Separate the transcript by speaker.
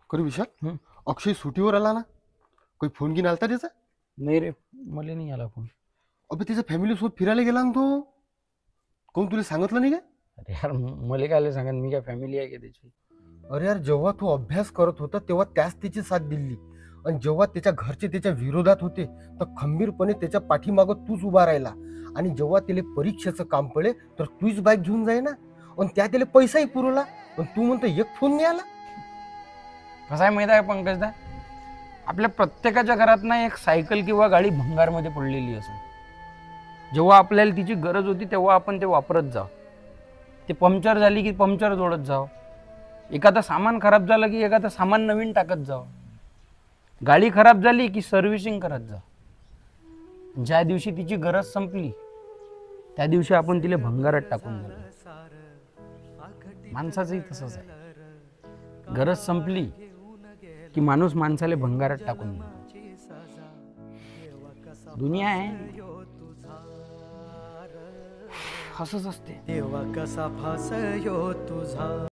Speaker 1: करू विशाल.
Speaker 2: हं.
Speaker 1: अक्षय सुट्टीवर आला ना, काही फोन घेऊन आलता त्याचा.
Speaker 2: नाही रे, मला नाही आला फोन.
Speaker 1: अबे त्याच्या फॅमिली सोबत फिरायला गेला ना तो. कोण तुला सांगितलं नाही का?
Speaker 2: अरे यार, मला काय सांगा, मी काय फॅमिली आहे का त्याची?
Speaker 1: अरे यार, जेव्हा तो अभ्यास करत होता तेव्हा त्याच त्याची साथ दिली, आणि जेव्हा त्याच्या घरचे त्याच्या विरोधात होते तर खंबीरपणे त्याच्या पाठीमागं तूच उभा राहिला. आणि जेव्हा त्याला परीक्षेचं काम पडले तर तूच बाईक घेऊन जाय ना, आणि त्या त्याला पैसाही पुरवला. पण तू म्हणतो एक फोन नाही आला.
Speaker 2: कसं आहे माहिती आहे पंकजदा, आपल्या प्रत्येकाच्या घरात ना एक सायकल किंवा गाडी भंगारमध्ये पडलेली असेल. जेव्हा आपल्याला तिची गरज होती तेव्हा आपण ते वापरत जाव. ते पंक्चर झाली की पंक्चर जोडत जाव. एखादं सामान खराब झालं की एखादं सामान नवीन टाकत जाव. गाडी खराब झाली की सर्व्हिसिंग करत जा. ज्या दिवशी तिची गरज संपली त्या दिवशी आपण तिला भंगारात टाकून देतो. माणसाचंही तसंच आहे. गरज संपली की माणूस माणसाला भंगारात टाकून देतो. दुनिया आहे असंच असते.
Speaker 3: देवा कसा फासयो तुझा.